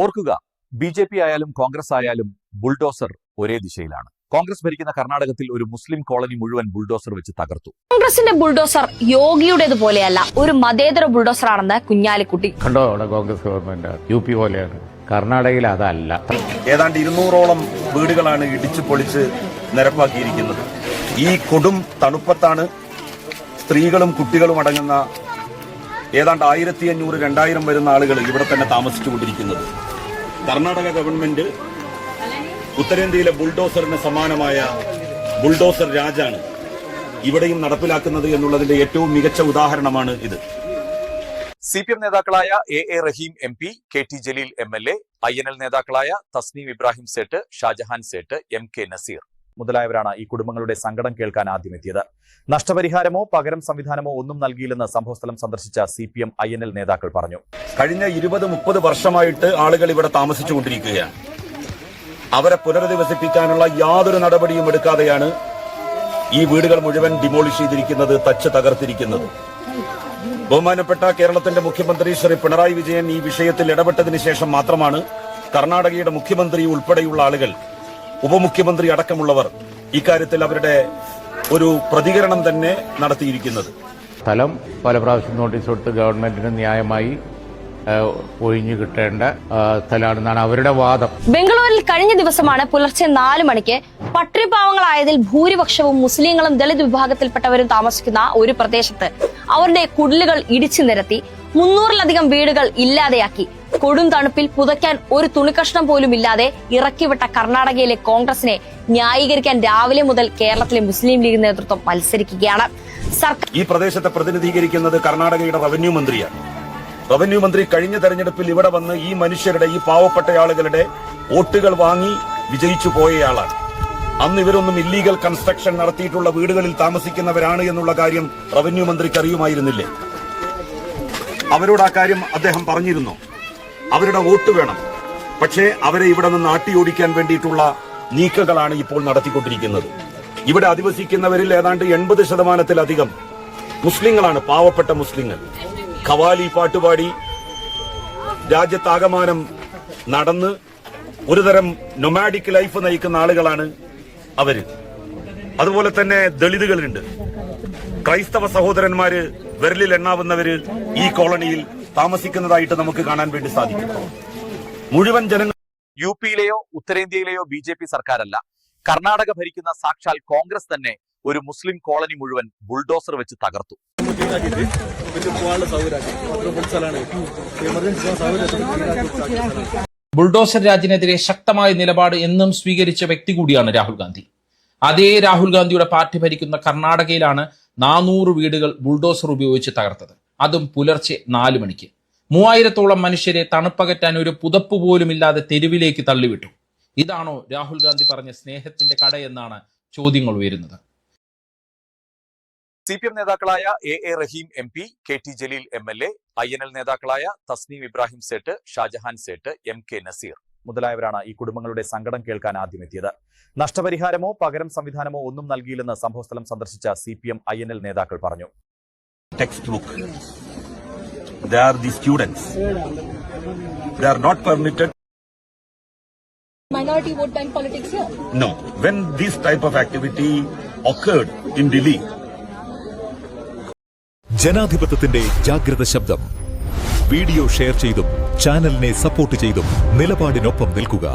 ഓർക്കുക, ബി.ജെ.പി. ആയാലും കോൺഗ്രസ് ആയാലും ബുൾഡോസർ ഒരേ ദിശയിലാണ്. കോൺഗ്രസ് ഭരിക്കുന്ന കർണാടകത്തിൽ ഒരു മുസ്ലിം കോളനി മുഴുവൻ ബുൾഡോസർ വെച്ച് തകർത്തു. കോൺഗ്രസിന്റെ ബുൾഡോസർ യോഗിയുടേതുപോലെയല്ല, ഒരു മതേതര ബുൾഡോസർ ആണെന്ന് കുഞ്ഞാലിക്കുട്ടി. കണ്ടോ, അവിടെ കോൺഗ്രസ് ഗവൺമെന്റ് UP പോലെയാണ്. കർണാടകയിൽ അതല്ല. ഏതാണ്ട് 200ഓളം വീടുകളാണ് ഇടിച്ചു പൊളിച്ച് നിരപ്പാക്കിയിരിക്കുന്നത്. ഈ കൊടും തണുപ്പത്താണ് സ്ത്രീകളും കുട്ടികളും അടങ്ങുന്ന ഏതാണ്ട് 1500-2000 വരുന്ന ആളുകൾ ഇവിടെ തന്നെ താമസിച്ചുകൊണ്ടിരിക്കുന്നത്. കർണാടക ഗവൺമെന്റ് ഉത്തരേന്ത്യയിലെ ബുൾഡോസറിന് സമാനമായ ബുൾഡോസർ രാജാണ് ഇവിടെയും നടപ്പിലാക്കുന്നത് എന്നുള്ളതിന്റെ ഏറ്റവും മികച്ച ഉദാഹരണമാണ് ഇത്. CPM നേതാക്കളായ A.A. റഹീം MP, KT Jaleel MLA, INL നേതാക്കളായ തസ്നീം ഇബ്രാഹിം സേട്ട്, ഷാജഹാൻ സേട്ട്, MK നസീർ മുതലായവരാണ് ഈ കുടുംബങ്ങളുടെ സങ്കടം കേൾക്കാൻ ആദ്യമെത്തിയത്. നഷ്ടപരിഹാരമോ പകരം സംവിധാനമോ ഒന്നും നൽകിയില്ലെന്ന് സംഭവസ്ഥലം സന്ദർശിച്ച CPM INL നേതാക്കൾ പറഞ്ഞു. കഴിഞ്ഞ 20-30 വർഷമായിട്ട് ആളുകൾ ഇവിടെ താമസിച്ചുകൊണ്ടിരിക്കുകയാണ്. അവരെ പുനരധിവസിപ്പിക്കാനുള്ള യാതൊരു നടപടിയും എടുക്കാതെയാണ് ഈ വീടുകൾ മുഴുവൻ ഡിമോളിഷ് ചെയ്തിരിക്കുന്നത്, തച്ച് തകർത്തിരിക്കുന്നത്. ബഹുമാനപ്പെട്ട കേരളത്തിന്റെ മുഖ്യമന്ത്രി ശ്രീ പിണറായി വിജയൻ ഈ വിഷയത്തിൽ ഇടപെട്ടതിന് ശേഷം മാത്രമാണ് കർണാടകയുടെ മുഖ്യമന്ത്രി ഉൾപ്പെടെയുള്ള ആളുകൾ, ഉപമുഖ്യമന്ത്രി അടക്കമുള്ളവർ ഇക്കാര്യത്തിൽ അവരുടെ ഒരു പ്രതികരണം തന്നെ നടത്തിയിരിക്കുന്നത്. സ്ഥലം പല പ്രാവശ്യം നോട്ടീസ് കൊടുത്ത് ഗവൺമെന്റിന് ന്യായമായി ഒഴിഞ്ഞു കിട്ടേണ്ട സ്ഥലമാണെന്നാണ് അവരുടെ വാദം. ബംഗളൂരിൽ കഴിഞ്ഞ ദിവസമാണ് പുലർച്ചെ 4 മണിക്ക് പട്ടിണിപ്പാവങ്ങളായതിൽ ഭൂരിപക്ഷവും മുസ്ലിങ്ങളും ദളിത് വിഭാഗത്തിൽപ്പെട്ടവരും താമസിക്കുന്ന ഒരു പ്രദേശത്ത് അവരുടെ കുടിലുകൾ ഇടിച്ചു നിരത്തി 300-ലധികം വീടുകൾ ഇല്ലാതെയാക്കി. കൊടും തണുപ്പിൽ പുതയ്ക്കാൻ ഒരു തുണിക്കഷ്ണം പോലും ഇല്ലാതെ ഇറക്കിവിട്ട കർണാടകയിലെ കോൺഗ്രസിനെ ന്യായീകരിക്കാൻ രാവിലെ മുതൽ കേരളത്തിലെ മുസ്ലിം ലീഗ് നേതൃത്വം മത്സരിക്കുകയാണ്. ഈ പ്രദേശത്തെ പ്രതിനിധീകരിക്കുന്നത് കർണാടകയുടെ റവന്യൂ മന്ത്രിയാണ്. റവന്യൂ മന്ത്രി കഴിഞ്ഞ തെരഞ്ഞെടുപ്പിൽ ഇവിടെ വന്ന് ഈ മനുഷ്യരുടെ, ഈ പാവപ്പെട്ട ആളുകളുടെ വോട്ടുകൾ വാങ്ങി വിജയിച്ചു പോയയാളാണ്. അന്ന് ഇവരൊന്നും ഇല്ലീഗൽ കൺസ്ട്രക്ഷൻ നടത്തിയിട്ടുള്ള വീടുകളിൽ താമസിക്കുന്നവരാണ് എന്നുള്ള കാര്യം റവന്യൂ മന്ത്രിക്ക് അറിയുമായിരുന്നില്ലേ? അവരോട് ആ കാര്യം അദ്ദേഹം പറഞ്ഞിരുന്നു. അവരുടെ വോട്ട് വേണം, പക്ഷേ അവരെ ഇവിടെ നിന്ന് ആട്ടിയോടിക്കാൻ വേണ്ടിയിട്ടുള്ള നീക്കങ്ങളാണ് ഇപ്പോൾ നടത്തിക്കൊണ്ടിരിക്കുന്നത്. ഇവിടെ അധിവസിക്കുന്നവരിൽ ഏതാണ്ട് 80%-ലധികം മുസ്ലിങ്ങളാണ്, പാവപ്പെട്ട മുസ്ലിങ്ങൾ. ഖവാലി പാട്ടുപാടി രാജ്യത്താകമാനം നടന്ന് ഒരുതരം നൊമാഡിക് ലൈഫ് നയിക്കുന്ന ആളുകളാണ് അവര്. അതുപോലെ തന്നെ ദളിതുകളുണ്ട്, ക്രൈസ്തവ സഹോദരന്മാര് വിരലിൽ എണ്ണാവുന്നവര് ഈ കോളനിയിൽ താമസിക്കുന്നതായിട്ട് നമുക്ക് കാണാൻ വേണ്ടി സാധിക്കും. മുഴുവൻ ജനങ്ങൾ UP-യിലെയോ ഉത്തരേന്ത്യയിലെയോ BJP സർക്കാരല്ല, കർണാടക ഭരിക്കുന്ന സാക്ഷാൽ കോൺഗ്രസ് തന്നെ ഒരു മുസ്ലിം കോളനി മുഴുവൻ ബുൾഡോസർ വെച്ച് തകർത്തു. ബുൾഡോസർ രാജിനെതിരെ ശക്തമായ നിലപാട് എന്നും സ്വീകരിച്ച വ്യക്തി കൂടിയാണ് രാഹുൽ ഗാന്ധി. അതേ രാഹുൽ ഗാന്ധിയുടെ പാർട്ടി ഭരിക്കുന്ന കർണാടകയിലാണ് 400 വീടുകൾ ബുൾഡോസർ ഉപയോഗിച്ച് തകർത്തത്. അതും പുലർച്ചെ 4 മണിക്ക്. 3000-ഓളം മനുഷ്യരെ തണുപ്പകറ്റാൻ ഒരു പുതപ്പ് പോലുമില്ലാതെ തെരുവിലേക്ക് തള്ളിവിട്ടു. ഇതാണോ രാഹുൽ ഗാന്ധി പറഞ്ഞ സ്നേഹത്തിന്റെ കടയെന്നാണ് ചോദ്യങ്ങൾ ഉയരുന്നത്. CPM നേതാക്കളായ A.A. റഹീം MP, KT Jaleel MLA, INL നേതാക്കളായ തസ്നീം ഇബ്രാഹിം സേട്ട്, ഷാജഹാൻ സേട്ട്, MK നസീർ മുതലായവരാണ് ഈ കുടുംബങ്ങളുടെ സങ്കടം കേൾക്കാൻ ആദ്യമെത്തിയത്. നഷ്ടപരിഹാരമോ പകരം സംവിധാനമോ ഒന്നും നൽകിയില്ലെന്ന് സംഭവസ്ഥലം സന്ദർശിച്ച CPM INL നേതാക്കൾ പറഞ്ഞു. Text book, they are the students, they are not permitted. Minority vote bank politics here? No, when this type of activity occurred in Delhi. ജനാധിപത്യത്തിന്റെ ജാഗ്രത ശബ്ദം. വീഡിയോ ഷെയർ ചെയ്തും ചാനലിനെ സപ്പോർട്ട് ചെയ്തും നിലപാടിനൊപ്പം നിൽക്കുക.